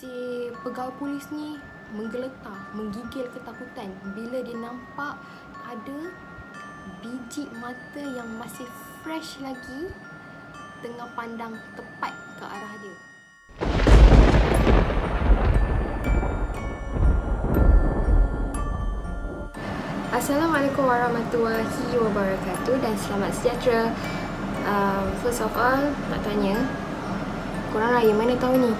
Si pegawai polis ni menggeletar, menggigil ketakutan bila dia nampak ada biji mata yang masih fresh lagi tengah pandang tepat ke arah dia. Assalamualaikum warahmatullahi wabarakatuh dan selamat sejahtera. First of all, nak tanya, korang raya mana tahun ni?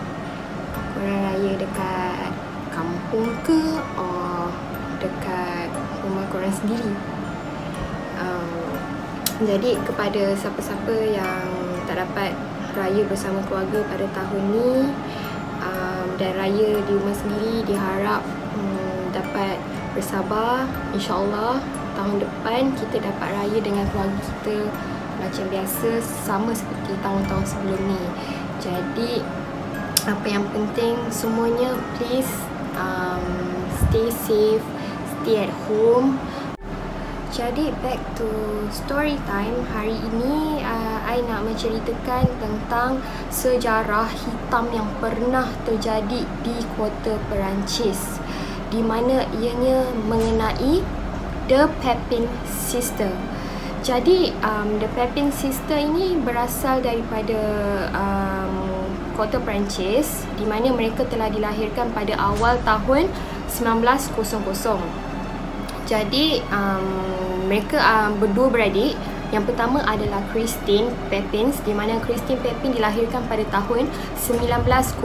Korang raya dekat kampung ke atau dekat rumah korang sendiri? Jadi kepada siapa-siapa yang tak dapat raya bersama keluarga pada tahun ni dan raya di rumah sendiri, diharap dapat bersabar. InsyaAllah tahun depan kita dapat raya dengan keluarga kita macam biasa, sama seperti tahun-tahun sebelum ni. Jadi apa yang penting semuanya, please stay safe, stay at home. Jadi back to story time. Hari ini I nak menceritakan tentang sejarah hitam yang pernah terjadi di kota Perancis, di mana ianya mengenai The Pepin Sister. Jadi The Pepin Sister ini berasal daripada kota Perancis, di mana mereka telah dilahirkan pada awal tahun 1900. Jadi mereka berdua beradik. Yang pertama adalah Christine Pepin, di mana Christine Pepin dilahirkan pada tahun 1905,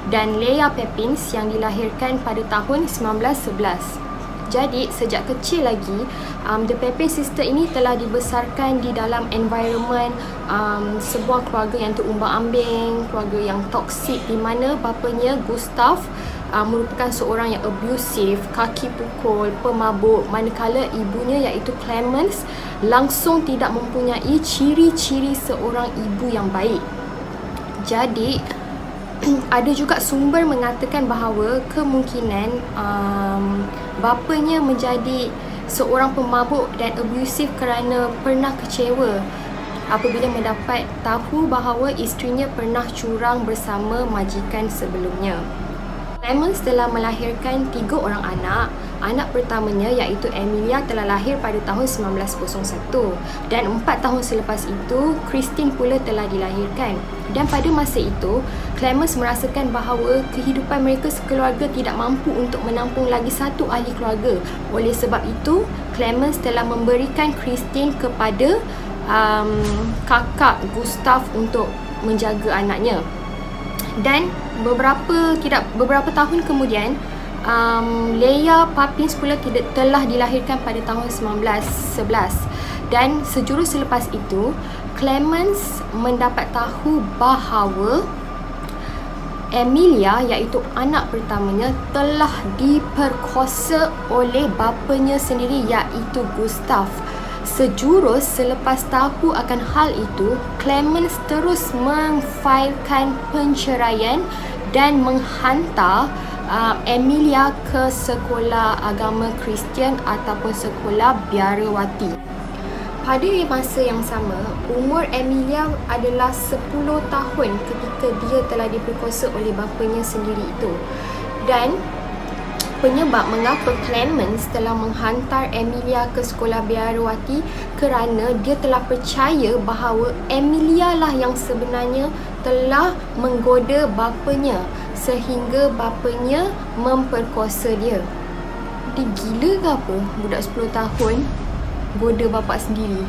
dan Leah Pepin yang dilahirkan pada tahun 1911. Jadi sejak kecil lagi The Pepin Sister ini telah dibesarkan di dalam environment sebuah keluarga yang terumbang-ambing, keluarga yang toksik, di mana bapanya Gustav merupakan seorang yang abusive, kaki pukul, pemabuk, manakala ibunya iaitu Clemence langsung tidak mempunyai ciri-ciri seorang ibu yang baik. Jadi ada juga sumber mengatakan bahawa kemungkinan bapanya menjadi seorang pemabuk dan abusive kerana pernah kecewa apabila mendapat tahu bahawa isterinya pernah curang bersama majikan sebelumnya. Clemence telah melahirkan 3 orang anak. Anak pertamanya iaitu Emilia telah lahir pada tahun 1901, dan 4 tahun selepas itu Christine pula telah dilahirkan. Dan pada masa itu Clemence merasakan bahawa kehidupan mereka sekeluarga tidak mampu untuk menampung lagi satu ahli keluarga. Oleh sebab itu Clemence telah memberikan Christine kepada kakak Gustav untuk menjaga anaknya. Dan beberapa tahun kemudian Leah Pepin pula telah dilahirkan pada tahun 1911, dan sejurus selepas itu Clemence mendapat tahu bahawa Emilia iaitu anak pertamanya telah diperkosa oleh bapanya sendiri iaitu Gustav. Sejurus selepas tahu akan hal itu, Clemence terus memfailkan penceraian dan menghantar Emilia ke sekolah agama Kristian ataupun sekolah biarawati. Pada masa yang sama, umur Emilia adalah 10 tahun ketika dia telah diperkosa oleh bapanya sendiri itu. Dan penyebab mengapa Clemence telah menghantar Emilia ke sekolah biarawati kerana dia telah percaya bahawa Emilia lah yang sebenarnya telah menggoda bapanya sehingga bapanya memperkosa dia. Dia gila ke apa? Budak 10 tahun goda bapa sendiri.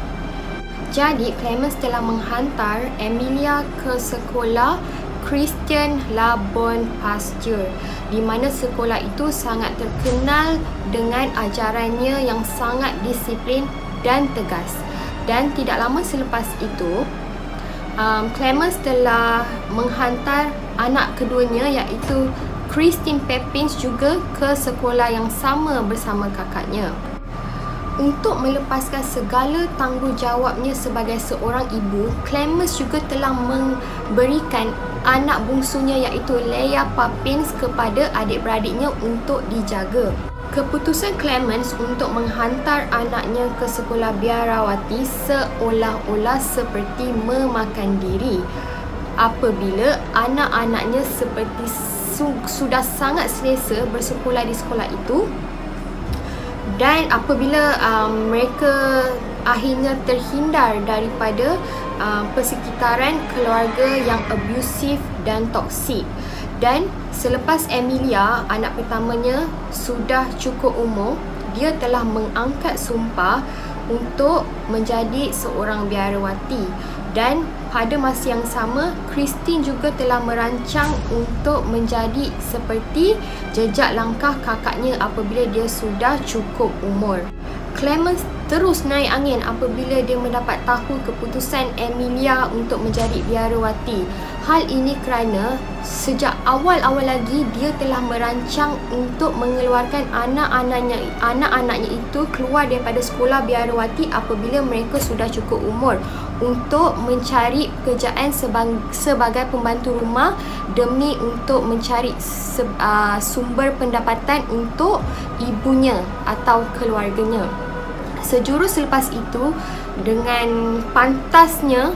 Jadi Clemence telah menghantar Emilia ke sekolah Christian La Bonne Pasture, di mana sekolah itu sangat terkenal dengan ajarannya yang sangat disiplin dan tegas. Dan tidak lama selepas itu Clemence telah menghantar anak keduanya iaitu Christine Pepin juga ke sekolah yang sama bersama kakaknya. Untuk melepaskan segala tanggungjawabnya sebagai seorang ibu, Clemence juga telah memberikan anak bungsunya iaitu Leah Pepin kepada adik-beradiknya untuk dijaga. Keputusan Clemence untuk menghantar anaknya ke sekolah biarawati seolah-olah seperti memakan diri. apabila anak-anaknya seperti sudah sangat selesa bersekolah di sekolah itu, dan apabila mereka akhirnya terhindar daripada persekitaran keluarga yang abusive dan toksik. Dan selepas Emilia, anak pertamanya, sudah cukup umur, dia telah mengangkat sumpah untuk menjadi seorang biarawati. Dan pada masa yang sama, Christine juga telah merancang untuk menjadi seperti jejak langkah kakaknya apabila dia sudah cukup umur. Clemens terus naik angin apabila dia mendapat tahu keputusan Emilia untuk menjadi biarawati. Hal ini kerana sejak awal-awal lagi dia telah merancang untuk mengeluarkan anak-anaknya itu keluar daripada sekolah biarawati apabila mereka sudah cukup umur, untuk mencari pekerjaan sebagai pembantu rumah demi untuk mencari sumber pendapatan untuk ibunya atau keluarganya. Sejurus selepas itu, dengan pantasnya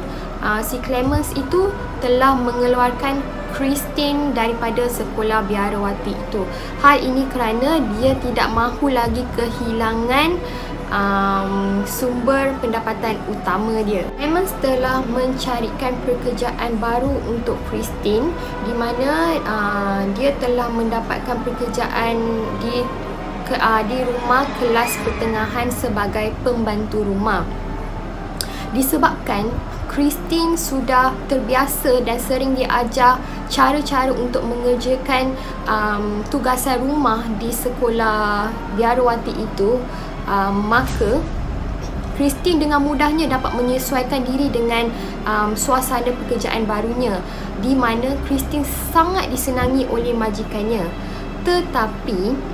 si Clemens itu telah mengeluarkan Christine daripada sekolah biarawati itu. Hal ini kerana dia tidak mahu lagi kehilangan sumber pendapatan utama dia. Clemens telah mencarikan pekerjaan baru untuk Christine, di mana dia telah mendapatkan pekerjaan di rumah kelas pertengahan sebagai pembantu rumah. Disebabkan Christine sudah terbiasa dan sering diajar cara-cara untuk mengerjakan tugasan rumah di sekolah biarawati itu, maka Christine dengan mudahnya dapat menyesuaikan diri dengan suasana pekerjaan barunya, di mana Christine sangat disenangi oleh majikannya. Tetapi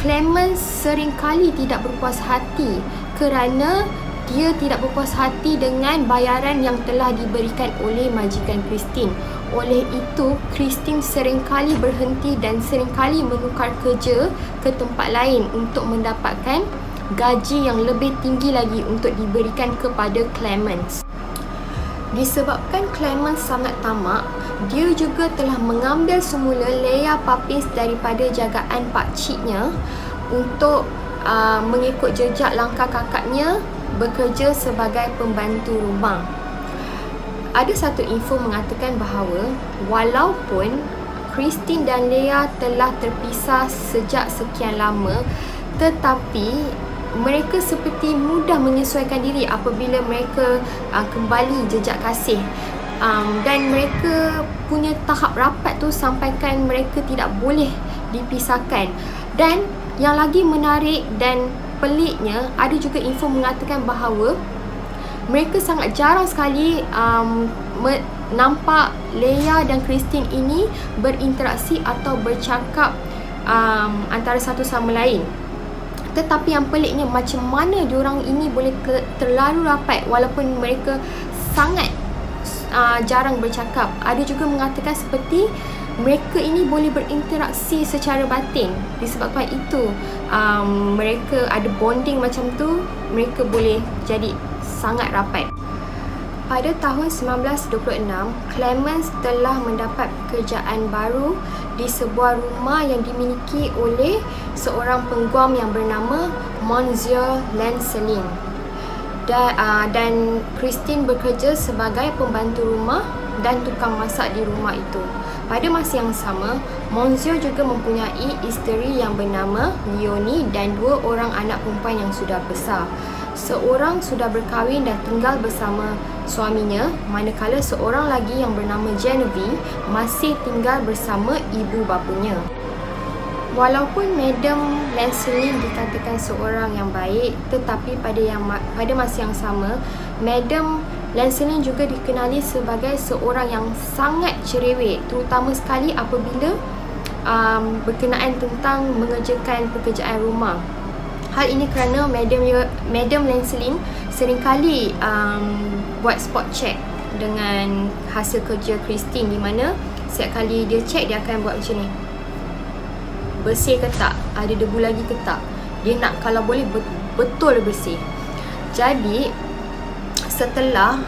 Clemens seringkali tidak berpuas hati kerana dia tidak berpuas hati dengan bayaran yang telah diberikan oleh majikan Christine. Oleh itu, Christine seringkali berhenti dan seringkali menukar kerja ke tempat lain untuk mendapatkan gaji yang lebih tinggi lagi untuk diberikan kepada Clemens. Disebabkan Clemens sangat tamak, dia juga telah mengambil semula Leah Papis daripada jagaan pakciknya untuk mengikut jejak langkah kakaknya bekerja sebagai pembantu rumah. Ada satu info mengatakan bahawa walaupun Christine dan Leah telah terpisah sejak sekian lama, tetapi mereka seperti mudah menyesuaikan diri apabila mereka kembali jejak kasih, dan mereka punya tahap rapat tu sampaikan mereka tidak boleh dipisahkan. Dan yang lagi menarik dan peliknya, ada juga info mengatakan bahawa mereka sangat jarang sekali nampak Leah dan Christine ini berinteraksi atau bercakap antara satu sama lain. Tetapi yang peliknya, macam mana diorang ini boleh terlalu rapat walaupun mereka sangat jarang bercakap. Ada juga mengatakan seperti mereka ini boleh berinteraksi secara batin. Disebabkan itu mereka ada bonding macam tu, mereka boleh jadi sangat rapat. Pada tahun 1926, Clemens telah mendapat pekerjaan baru di sebuah rumah yang dimiliki oleh seorang pengguam yang bernama Monsieur Lancelin. Dan Christine bekerja sebagai pembantu rumah dan tukang masak di rumah itu. Pada masa yang sama, Monsieur juga mempunyai isteri yang bernama Leonie dan 2 orang anak perempuan yang sudah besar. Seorang sudah berkahwin dan tinggal bersama suaminya, manakala seorang lagi yang bernama Genevieve masih tinggal bersama ibu bapanya. Walaupun Madam Lancelin dikatakan seorang yang baik, tetapi pada masa yang sama, Madam Lancelin juga dikenali sebagai seorang yang sangat cerewet, terutama sekali apabila berkenaan tentang mengerjakan pekerjaan rumah. Hal ini kerana Madam Lancelin seringkali buat spot check dengan hasil kerja Christine, di mana setiap kali dia check, dia akan buat macam ni, bersih ke tak, ada debu lagi ke tak. Dia nak kalau boleh betul bersih. Jadi Setelah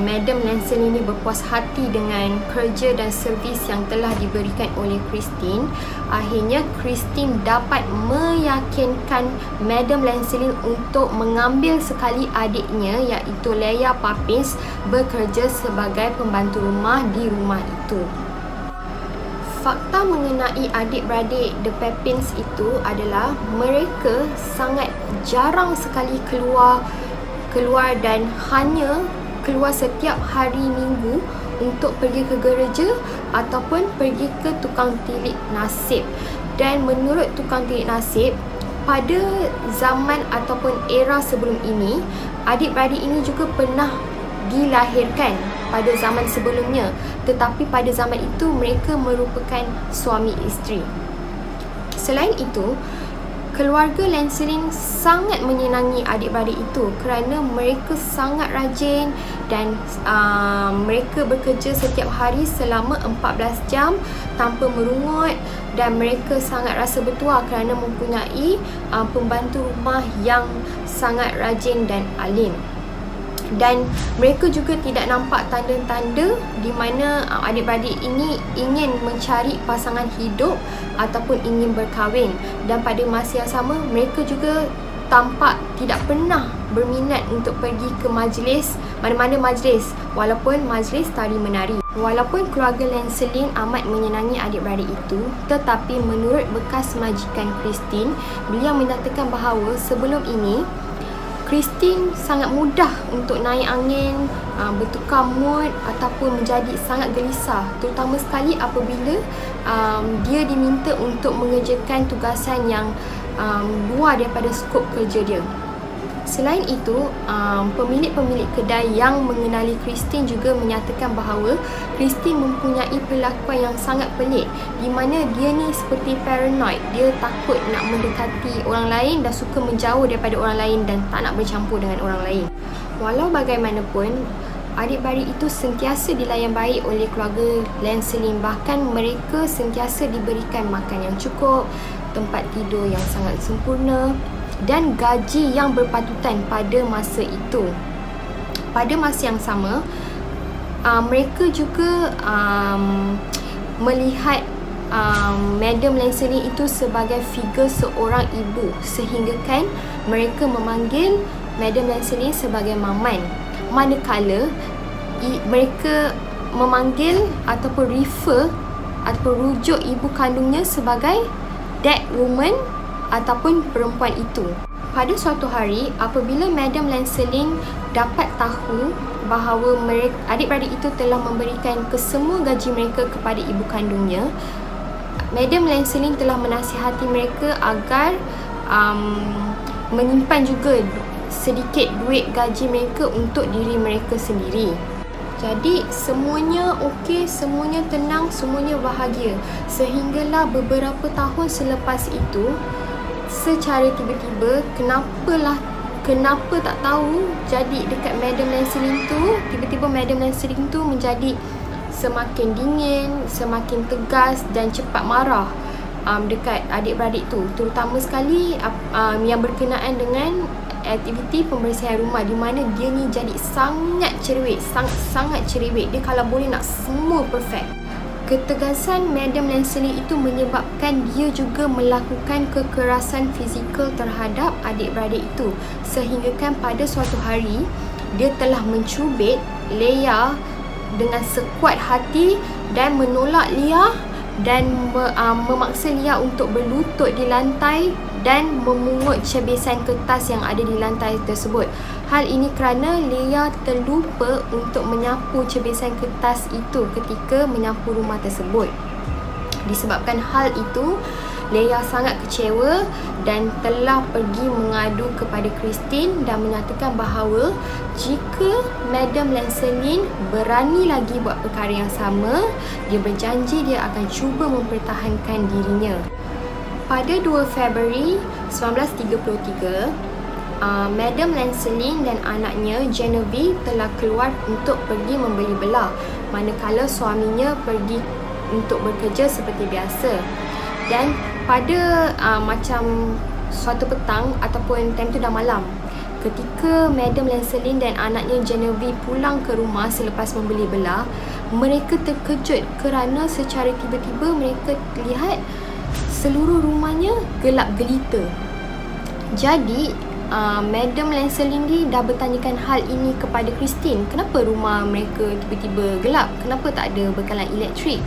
Madam Lancelin ini berpuas hati dengan kerja dan servis yang telah diberikan oleh Christine, akhirnya Christine dapat meyakinkan Madam Lancelin untuk mengambil sekali adiknya, iaitu Leia Poppins, bekerja sebagai pembantu rumah di rumah itu. Fakta mengenai adik-beradik The Pepins itu adalah mereka sangat jarang sekali keluar dan hanya keluar setiap hari Minggu untuk pergi ke gereja ataupun pergi ke tukang tilik nasib. Dan menurut tukang tilik nasib, pada zaman ataupun era sebelum ini, adik-beradik ini juga pernah dilahirkan pada zaman sebelumnya, tetapi pada zaman itu mereka merupakan suami isteri. Selain itu, keluarga Lancelin sangat menyenangi adik-beradik itu kerana mereka sangat rajin dan mereka bekerja setiap hari selama 14 jam tanpa merungut, dan mereka sangat rasa bertuah kerana mempunyai pembantu rumah yang sangat rajin dan alim. Dan mereka juga tidak nampak tanda-tanda di mana adik-beradik ini ingin mencari pasangan hidup ataupun ingin berkahwin. Dan pada masa yang sama, mereka juga tampak tidak pernah berminat untuk pergi ke majlis, mana-mana majlis, walaupun majlis tari menari. Walaupun keluarga Lancelin amat menyenangi adik-beradik itu, tetapi menurut bekas majikan Christine, beliau menyatakan bahawa sebelum ini Christine sangat mudah untuk naik angin, bertukar mood ataupun menjadi sangat gelisah, terutama sekali apabila dia diminta untuk mengerjakan tugasan yang luar daripada skop kerja dia. Selain itu, pemilik-pemilik kedai yang mengenali Christine juga menyatakan bahawa Christine mempunyai perlakuan yang sangat pelik, di mana dia ni seperti paranoid. Dia takut nak mendekati orang lain dan suka menjauh daripada orang lain dan tak nak bercampur dengan orang lain. Walau bagaimanapun, adik-beradik itu sentiasa dilayan baik oleh keluarga Lancelin. Bahkan mereka sentiasa diberikan makan yang cukup, tempat tidur yang sangat sempurna dan gaji yang berpatutan pada masa itu. Pada masa yang sama, mereka juga melihat Madam Lancelin itu sebagai figure seorang ibu, sehinggakan mereka memanggil Madam Lancelin sebagai maman, manakala mereka memanggil ataupun refer ataupun rujuk ibu kandungnya sebagai that woman ataupun perempuan itu. Pada suatu hari, apabila Madam Lancelin dapat tahu bahawa adik-beradik itu telah memberikan kesemua gaji mereka kepada ibu kandungnya, Madam Lancelin telah menasihati mereka agar menyimpan juga sedikit duit gaji mereka untuk diri mereka sendiri. Jadi semuanya okey, semuanya tenang, semuanya bahagia. Sehinggalah beberapa tahun selepas itu, secara tiba-tiba, kenapa tak tahu, jadi dekat Madam Lancelin tu, tiba-tiba Madam Lancelin tu menjadi semakin dingin, semakin tegas dan cepat marah dekat adik-beradik tu, terutama sekali yang berkenaan dengan aktiviti pembersihan rumah, di mana dia ni jadi sangat cerewet, sangat cerewet. Dia kalau boleh nak semua perfect. Ketegasan Madam Lancelin itu menyebabkan dia juga melakukan kekerasan fizikal terhadap adik-beradik itu, sehinggakan pada suatu hari dia telah mencubit Leia dengan sekuat hati dan menolak Leia dan memaksa Leia untuk berlutut di lantai dan memungut cebisan kertas yang ada di lantai tersebut. Hal ini kerana Leia terlupa untuk menyapu cebisan kertas itu ketika menyapu rumah tersebut. Disebabkan hal itu, Leia sangat kecewa dan telah pergi mengadu kepada Christine dan menyatakan bahawa jika Madam Lancelin berani lagi buat perkara yang sama, dia berjanji dia akan cuba mempertahankan dirinya. Pada 2 Februari 1933, Madam Lancelin dan anaknya Genevieve telah keluar untuk pergi membeli belah, manakala suaminya pergi untuk bekerja seperti biasa. Dan pada macam suatu petang ataupun time tu dah malam, Ketika Madam Lancelin dan anaknya Genevieve pulang ke rumah selepas membeli belah, mereka terkejut kerana secara tiba-tiba mereka lihat seluruh rumahnya gelap gelita. Jadi Madam Lancelin ni dah bertanyakan hal ini kepada Christine. Kenapa rumah mereka tiba-tiba gelap? Kenapa tak ada bekalan elektrik?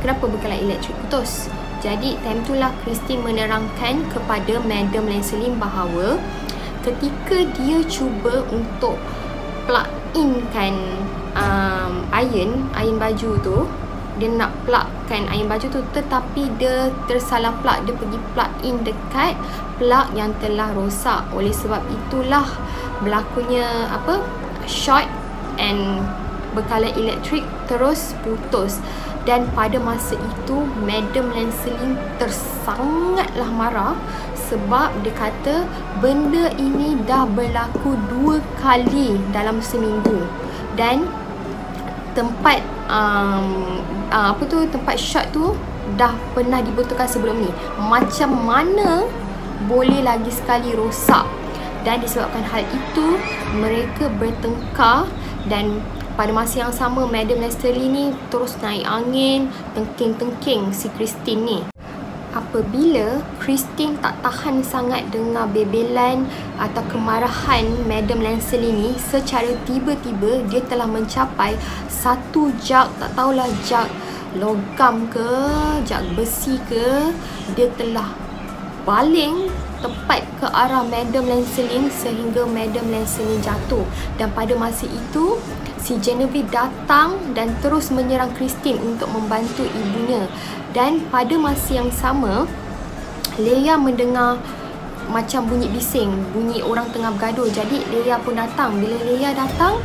Kenapa bekalan elektrik putus? Jadi time itulah Christine menerangkan kepada Madam Lancelin bahawa ketika dia cuba untuk plug in kan iron baju tu, dia nak plugkan iron baju tu, tetapi dia tersalah plug. Dia pergi plug in dekat plug yang telah rosak. Oleh sebab itulah berlakunya short and bekalan elektrik terus putus. Dan pada masa itu Madam Lancelin tersangatlah marah sebab dia kata benda ini dah berlaku 2 kali dalam seminggu, dan tempat tempat shot tu dah pernah dibutuhkan sebelum ni. Macam mana boleh lagi sekali rosak? Dan disebabkan hal itu mereka bertengkar, dan pada masa yang sama Madam Lancelin ni terus naik angin, tengking-tengking si Christine ni. Apabila Christine tak tahan sangat dengar bebelan atau kemarahan Madam Lancelin ni, secara tiba-tiba dia telah mencapai 1 jug, tak tahulah jug logam ke, jug besi ke, dia telah baling tepat ke arah Madam Lancelin sehingga Madam Lancelin jatuh. Dan pada masa itu si Genevieve datang dan terus menyerang Christine untuk membantu ibunya. Dan pada masa yang sama Leah mendengar macam bunyi bising, bunyi orang tengah bergaduh. Jadi Leah pun datang. Bila Leah datang,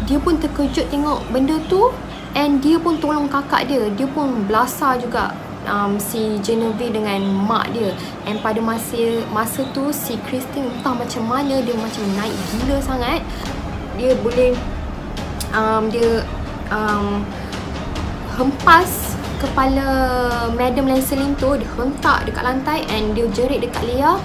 dia pun terkejut tengok benda tu, and dia pun tolong kakak dia. Dia pun belasah juga si Genevieve dengan mak dia. And pada masa tu si Christine entah macam mana, dia macam naik gila sangat. Dia boleh hempas kepala Madam Lancelin tu, dia hentak dekat lantai, and dia jerit dekat Leah,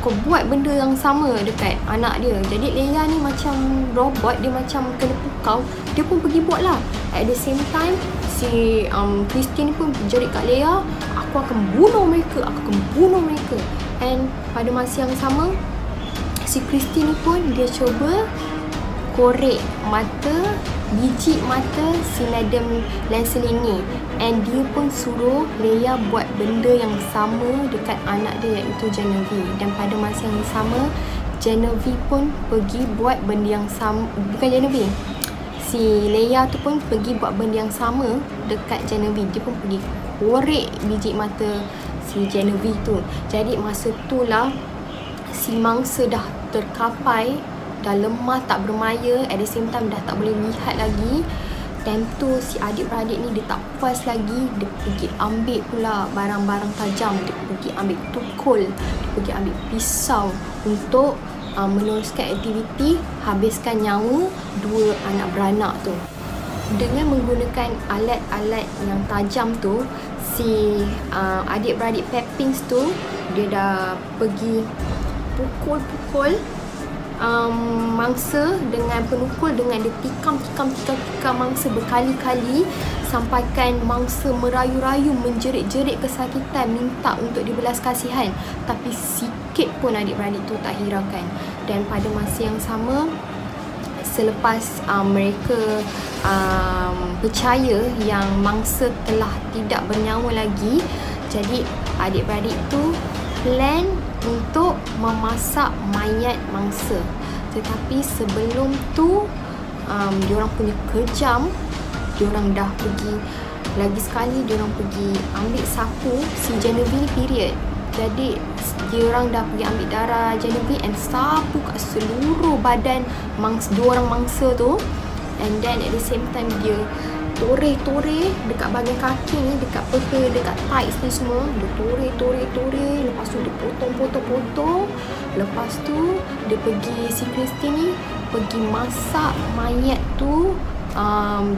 kau buat benda yang sama dekat anak dia. Jadi Leah ni macam robot, dia macam kena pukau, dia pun pergi buat lah. At the same time si Christine pun jerit kat Leah, aku akan bunuh mereka, aku akan bunuh mereka. And pada masa yang sama si Christine ni pun dia cuba korek biji mata si Madam Lancelin ni, and dia pun suruh Leah buat benda yang sama dekat anak dia iaitu Genevieve. Dan pada masa yang sama Genevieve pun pergi buat benda yang sama, bukan Genevieve, si Leah tu pun pergi buat benda yang sama dekat Genevieve. Dia pun pergi korek biji mata si Genevieve tu. Jadi masa tu lah si mangsa dah terkapai, dah lemah, tak bermaya, at the same time dah tak boleh lihat lagi. Time tu si adik-beradik ni dia tak puas lagi, dia pergi ambil pula barang-barang tajam. Dia pergi ambil tukul, dia pergi ambil pisau untuk meneruskan aktiviti habiskan nyawa 2 anak beranak tu. Dengan menggunakan alat-alat yang tajam tu, si adik-beradik Pepins tu dia dah pergi pukul-pukul mangsa dengan penukul, dengan dia tikam mangsa berkali-kali sampaikan mangsa merayu-rayu, menjerit-jerit kesakitan, minta untuk dibelas kasihan. Tapi sikit pun adik-beradik tu tak hiraukan. Dan pada masa yang sama, selepas mereka percaya yang mangsa telah tidak bernyawa lagi, jadi adik-beradik tu plan untuk memasak mayat mangsa. Tetapi sebelum tu diorang punya kejam, diorang dah pergi lagi sekali, diorang pergi ambil sapu si Genevieve period. Jadi diorang dah pergi ambil darah Genevieve and sapu kat seluruh badan dua orang mangsa tu. And then at the same time dia tore-tore dekat bahagian kaki ni, dekat peha, dekat thighs ni semua. Dia tore. Lepas tu dia potong. Lepas tu dia pergi, si Christine ni pergi masak mayat tu.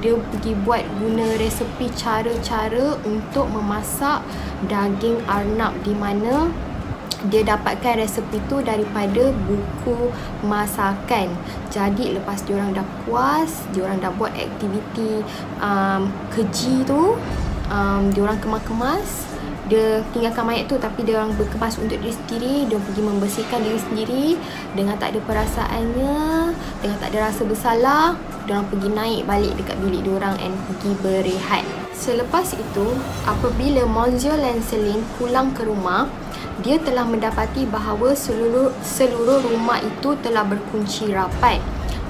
Dia pergi buat guna resepi cara-cara untuk memasak daging arnab, di mana dia dapatkan resepi tu daripada buku masakan. Jadi lepas diorang dah puas, diorang dah buat aktiviti keji tu, diorang kemas-kemas, dia tinggalkan mayat tu tapi dia orang berkemas untuk diri sendiri. Dia pergi membersihkan diri sendiri dengan tak ada perasaannya, dengan tak ada rasa bersalah. Dia orang pergi naik balik dekat bilik dia orang and pergi berehat. Selepas itu, apabila Monsieur Lancelin pulang ke rumah, dia telah mendapati bahawa seluruh rumah itu telah berkunci rapat.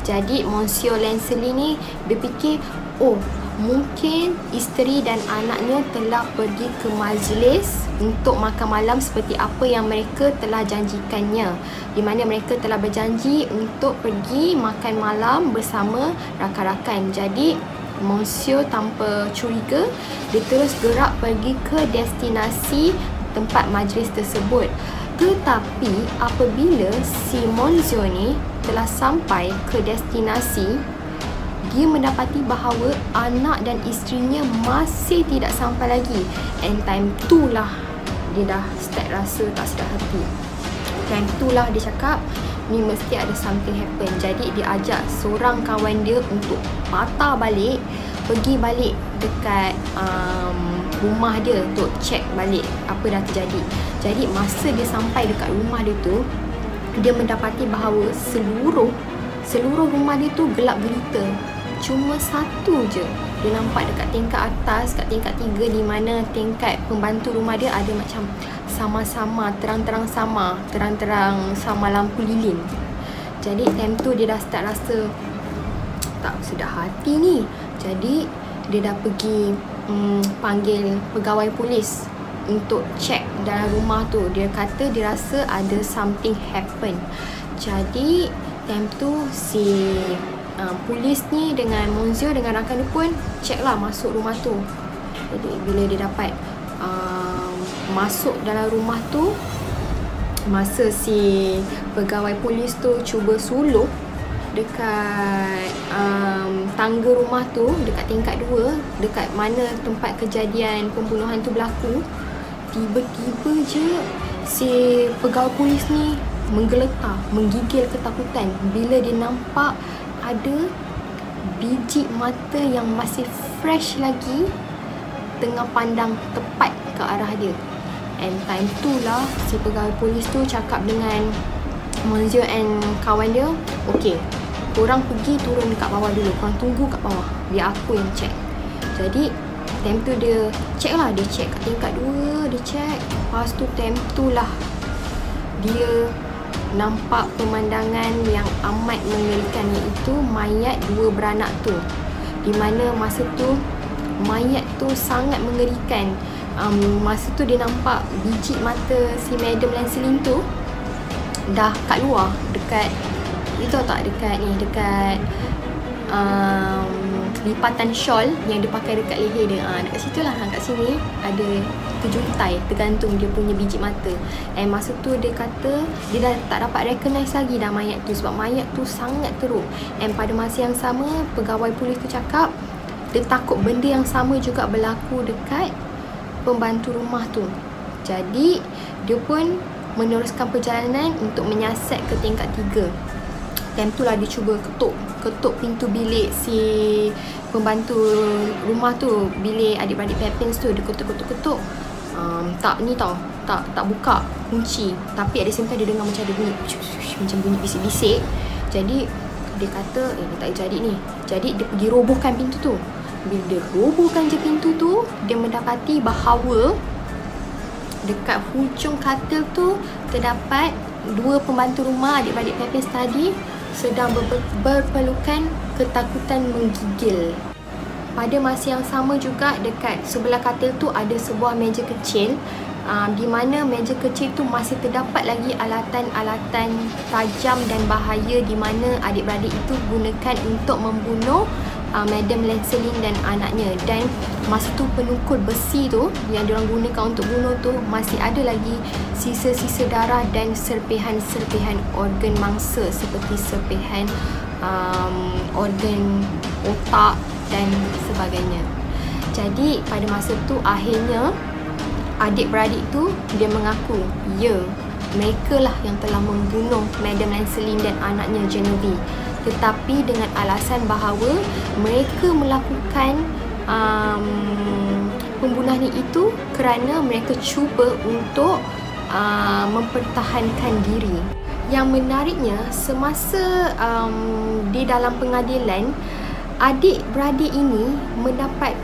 Jadi Monsieur Lancelin ni berfikir, oh, mungkin isteri dan anaknya telah pergi ke majlis untuk makan malam seperti apa yang mereka telah janjikannya, di mana mereka telah berjanji untuk pergi makan malam bersama rakan-rakan. Jadi Monsieur tanpa curiga, dia terus gerak pergi ke destinasi tempat majlis tersebut. Tetapi apabila si Monsieur ni telah sampai ke destinasi, dia mendapati bahawa anak dan isterinya masih tidak sampai lagi. And time tu lah dia dah start rasa tak sedap hati. Time tu lah dia cakap, ni mesti ada something happen. Jadi dia ajak seorang kawan dia untuk patah balik, pergi balik dekat rumah dia untuk check balik apa dah terjadi. Jadi masa dia sampai dekat rumah dia tu, dia mendapati bahawa seluruh rumah dia tu gelap gulita. Cuma satu je dia nampak dekat tingkat atas, kat tingkat 3, di mana tingkat pembantu rumah dia ada macam sama-sama, terang-terang sama lampu lilin. Jadi time tu dia dah start rasa tak sedap hati ni. Jadi dia dah pergi panggil pegawai polis untuk check dalam rumah tu. Dia kata dia rasa ada something happen. Jadi time tu si polis ni dengan Monsieur dengan rakan dia pun check lah masuk rumah tu. Jadi bila dia dapat masuk dalam rumah tu, masa si pegawai polis tu cuba suluh dekat tangga rumah tu, dekat tingkat 2, dekat mana tempat kejadian pembunuhan tu berlaku, tiba-tiba je si pegawai polis ni menggeletar, menggigil ketakutan bila dia nampak ada biji mata yang masih fresh lagi tengah pandang tepat ke arah dia. And time tu lah si pegawai polis tu cakap dengan Monsieur and kawan dia, okay, korang pergi turun dekat bawah dulu, korang tunggu kat bawah, biar aku yang check. Jadi time tu dia check lah, dia check kat tingkat 2, dia check. Lepas tu time tu lah dia nampak pemandangan yang amat mengerikan, iaitu mayat 2 beranak tu. Di mana masa tu mayat tu sangat mengerikan. Masa tu dia nampak biji mata si Madam Lancelin tu dah kat luar, dekat, you tahu tak, dekat ni, dekat lipatan shawl yang dia pakai dekat leher dia. Dekat situ lah, kat sini ada terjuntai, tergantung dia punya biji mata. And masa tu dia kata dia dah tak dapat recognize lagi dah mayat tu, sebab mayat tu sangat teruk. And pada masa yang sama, pegawai polis tu cakap dia takut benda yang sama juga berlaku dekat pembantu rumah tu. Jadi dia pun meneruskan perjalanan untuk menyiasat ke tingkat 3. Time tu lah dia cuba ketuk pintu bilik si pembantu rumah tu, bilik adik-beradik Pepins tu. Dia ketuk. Tak ni tau, tak buka kunci. Tapi ada same time dia dengar macam ada bunyi, macam bunyi bisik-bisik. Jadi dia kata dia tak jadi ni. Jadi dia pergi robohkan pintu tu. Bila dia robohkan je pintu tu, dia mendapati bahawa dekat hujung katil tu terdapat 2 pembantu rumah adik-beradik Pepins tadi sedang berpelukan ketakutan menggigil. Pada masa yang sama juga, dekat sebelah katil tu ada sebuah meja kecil, di mana meja kecil tu masih terdapat lagi alatan-alatan tajam dan bahaya di mana adik-beradik itu gunakan untuk membunuh Madam Lancelin dan anaknya. Dan masa tu penukul besi tu yang diorang gunakan untuk bunuh tu masih ada lagi sisa-sisa darah dan serpihan-serpihan organ mangsa seperti serpihan organ otak dan sebagainya. Jadi pada masa tu akhirnya adik-beradik tu dia mengaku, ya, mereka lah yang telah membunuh Madam Lancelin dan anaknya Genevieve. Tetapi dengan alasan bahawa mereka melakukan pembunuhan itu kerana mereka cuba untuk mempertahankan diri. Yang menariknya, semasa di dalam pengadilan, adik-beradik ini mendapat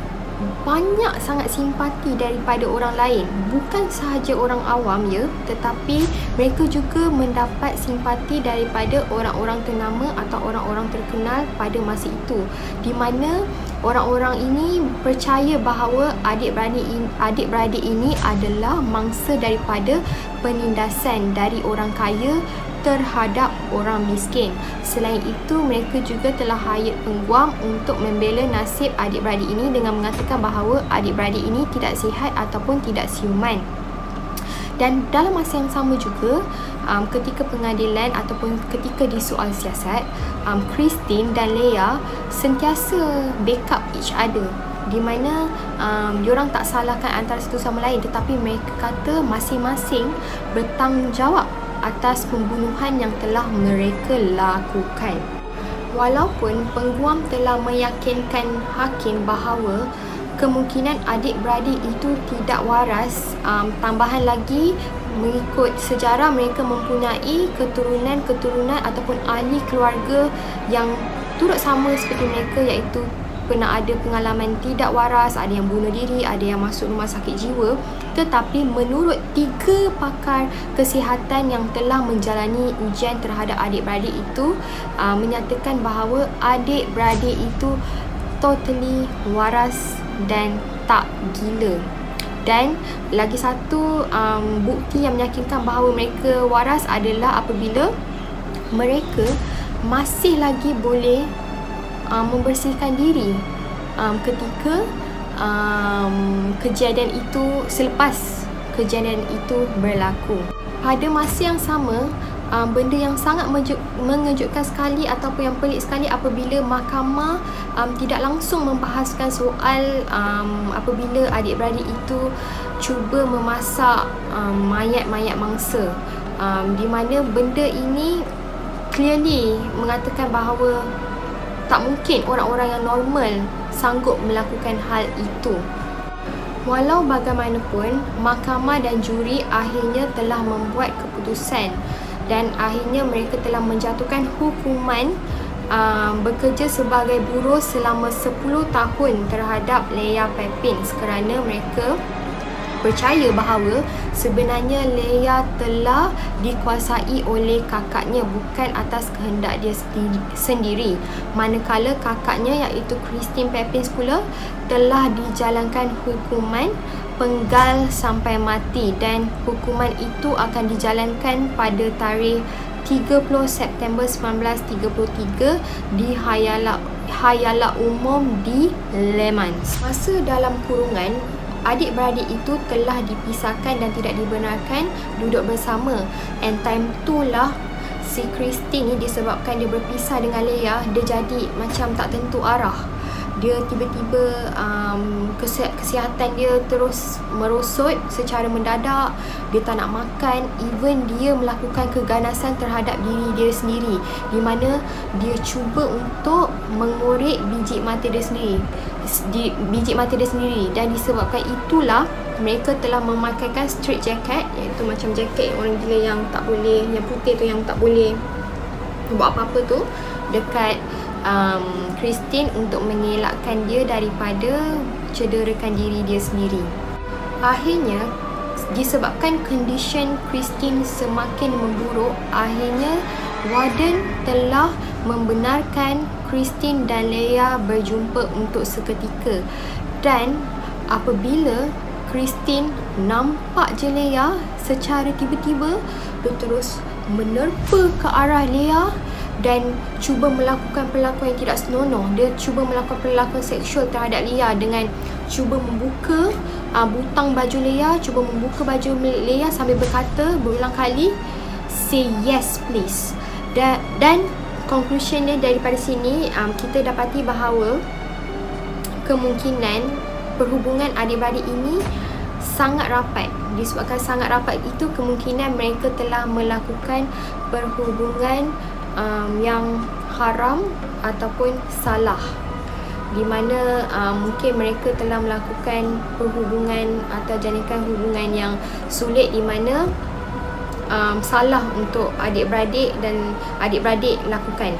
banyak sangat simpati daripada orang lain. Bukan sahaja orang awam ya, tetapi mereka juga mendapat simpati daripada orang-orang ternama atau orang-orang terkenal pada masa itu, di mana orang-orang ini percaya bahawa adik-beradik ini adalah mangsa daripada penindasan dari orang kaya terhadap orang miskin. Selain itu, mereka juga telah hayat pengguam untuk membela nasib adik-beradik ini dengan mengatakan bahawa adik-beradik ini tidak sihat ataupun tidak siuman. Dan dalam masa yang sama juga, ketika pengadilan ataupun ketika disoal siasat, Christine dan Leah sentiasa backup each other, di mana diorang tak salahkan antara satu sama lain, tetapi mereka kata masing-masing bertanggungjawab atas pembunuhan yang telah mereka lakukan. Walaupun pengguam telah meyakinkan hakim bahawa kemungkinan adik-beradik itu tidak waras, tambahan lagi mengikut sejarah mereka mempunyai keturunan ataupun ahli keluarga yang turut sama seperti mereka, iaitu pernah ada pengalaman tidak waras, ada yang bunuh diri, ada yang masuk rumah sakit jiwa. Tetapi menurut 3 pakar kesihatan yang telah menjalani ujian terhadap adik-beradik itu, menyatakan bahawa adik-beradik itu totally waras dan tak gila. Dan lagi satu bukti yang meyakinkan bahawa mereka waras adalah apabila mereka masih lagi boleh membersihkan diri ketika kejadian itu, selepas kejadian itu berlaku. Pada masa yang sama, benda yang sangat mengejutkan sekali ataupun yang pelik sekali apabila mahkamah tidak langsung membahaskan soal apabila adik-beradik itu cuba memasak mayat-mayat mangsa, di mana benda ini clearly mengatakan bahawa tak mungkin orang-orang yang normal sanggup melakukan hal itu. Walau bagaimanapun, mahkamah dan juri akhirnya telah membuat keputusan dan akhirnya mereka telah menjatuhkan hukuman bekerja sebagai buruh selama 10 tahun terhadap Leah Pepins kerana mereka percaya bahawa sebenarnya Leah telah dikuasai oleh kakaknya bukan atas kehendak dia sendiri, manakala kakaknya iaitu Christine Pepins pula telah dijalankan hukuman penggal sampai mati, dan hukuman itu akan dijalankan pada tarikh 30 September 1933 di Hayala Umum di Le Mans. Masa dalam kurungan, adik-beradik itu telah dipisahkan dan tidak dibenarkan duduk bersama. And time itulah si Christine ni, disebabkan dia berpisah dengan Leah, dia jadi macam tak tentu arah. Dia tiba-tiba kesihatan dia terus merosot secara mendadak. Dia tak nak makan. Even dia melakukan keganasan terhadap diri dia sendiri, di mana dia cuba untuk mengorek biji mata dia sendiri, dan disebabkan itulah mereka telah memakaikan straight jacket, iaitu macam jaket orang gila yang tak boleh, yang putih tu, yang tak boleh buat apa-apa tu, dekat Christine untuk mengelakkan dia daripada cederakan diri dia sendiri. Akhirnya, disebabkan condition Christine semakin memburuk, akhirnya warden telah membenarkan Christine dan Leah berjumpa untuk seketika. Dan apabila Christine nampak je Leah, secara tiba-tiba dia terus menerpa ke arah Leah dan cuba melakukan perlakuan yang tidak senonoh. Dia cuba melakukan perlakuan seksual terhadap Leah dengan cuba membuka butang baju Leah, cuba membuka baju Leah sambil berkata berulang kali, "Say yes please." Dan conclusionnya daripada sini, kita dapati bahawa kemungkinan perhubungan adik-beradik ini sangat rapat. Disebabkan sangat rapat itu, kemungkinan mereka telah melakukan perhubungan yang haram ataupun salah, di mana mungkin mereka telah melakukan perhubungan atau jadikan hubungan yang sulit, di mana salah untuk adik-beradik dan adik-beradik lakukan.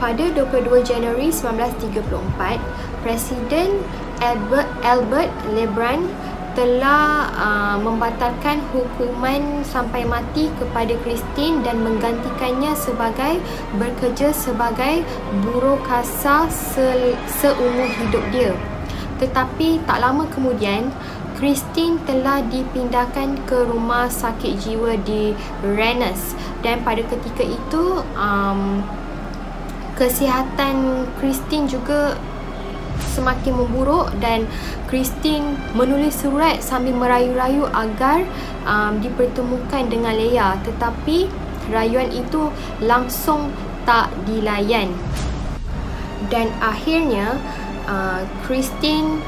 Pada 22 Januari 1934, Presiden Albert Lebrun telah membatalkan hukuman sampai mati kepada Christine dan menggantikannya sebagai bekerja sebagai buruh kasar seumur hidup dia. Tetapi tak lama kemudian, Christine telah dipindahkan ke rumah sakit jiwa di Rennes, dan pada ketika itu kesihatan Christine juga semakin memburuk, dan Christine menulis surat sambil merayu-rayu agar dipertemukan dengan Leah, tetapi rayuan itu langsung tak dilayan. Dan akhirnya Christine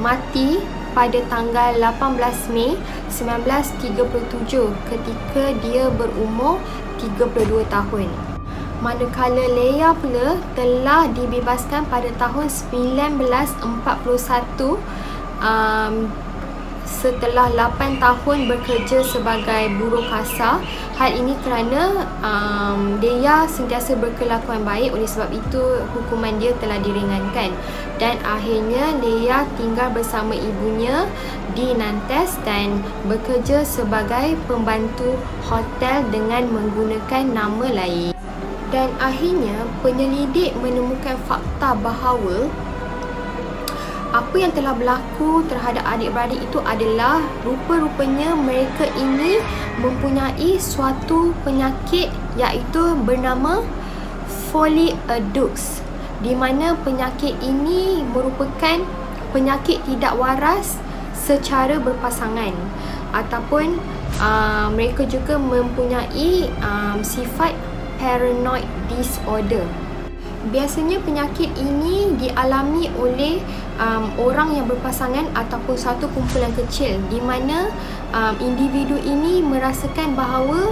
mati pada tanggal 18 Mei 1937 ketika dia berumur 32 tahun. Manakala Leah pula telah dibebaskan pada tahun 1941 setelah 8 tahun bekerja sebagai buruh kasar. Hal ini kerana Leah sentiasa berkelakuan baik, oleh sebab itu hukuman dia telah diringankan. Dan akhirnya Leah tinggal bersama ibunya di Nantes dan bekerja sebagai pembantu hotel dengan menggunakan nama lain. Dan akhirnya penyelidik menemukan fakta bahawa apa yang telah berlaku terhadap adik-beradik itu adalah rupa-rupanya mereka ini mempunyai suatu penyakit iaitu bernama Folie-à-Deux, di mana penyakit ini merupakan penyakit tidak waras secara berpasangan, ataupun mereka juga mempunyai sifat paranoid disorder. Biasanya penyakit ini dialami oleh orang yang berpasangan ataupun satu kumpulan kecil, di mana individu ini merasakan bahawa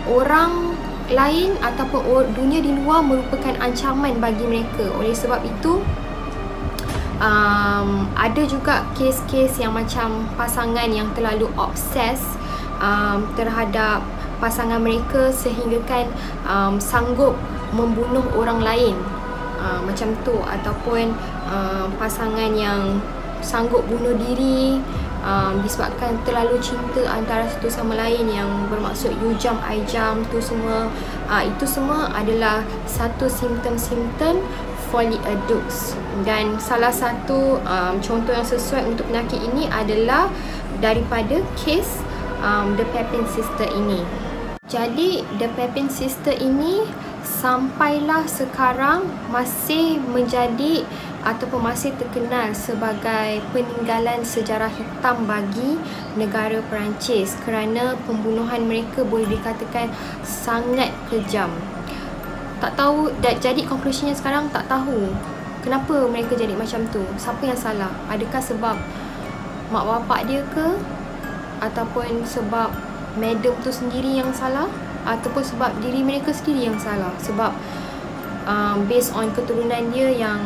orang lain ataupun dunia di luar merupakan ancaman bagi mereka. Oleh sebab itu ada juga kes-kes yang macam pasangan yang terlalu obses terhadap pasangan mereka sehinggakan sanggup membunuh orang lain, macam tu, ataupun pasangan yang sanggup bunuh diri disebabkan terlalu cinta antara satu sama lain, yang bermaksud you jam I jam tu semua. Itu semua adalah satu simptom-simptom Folie-à-Deux. Dan salah satu contoh yang sesuai untuk penyakit ini adalah daripada kes The Pepin Sister ini. Jadi The Pepin Sister ini sampailah sekarang masih menjadi ataupun masih terkenal sebagai peninggalan sejarah hitam bagi negara Perancis, kerana pembunuhan mereka boleh dikatakan sangat kejam. Tak tahu, jadi conclusionnya sekarang tak tahu kenapa mereka jadi macam tu. Siapa yang salah? Adakah sebab mak bapak dia ke, ataupun sebab madam tu sendiri yang salah, ataupun sebab diri mereka sendiri yang salah? Sebab based on keturunan dia yang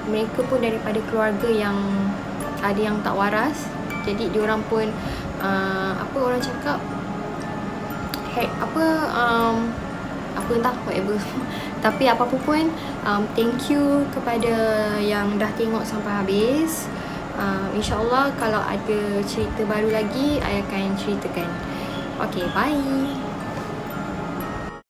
mereka pun daripada keluarga yang ada yang tak waras, jadi diorang pun apa orang cakap apa entah whatever. Tapi apa-apa pun, thank you kepada yang dah tengok sampai habis. InsyaAllah kalau ada cerita baru lagi, I akan ceritakan. Okay, bye.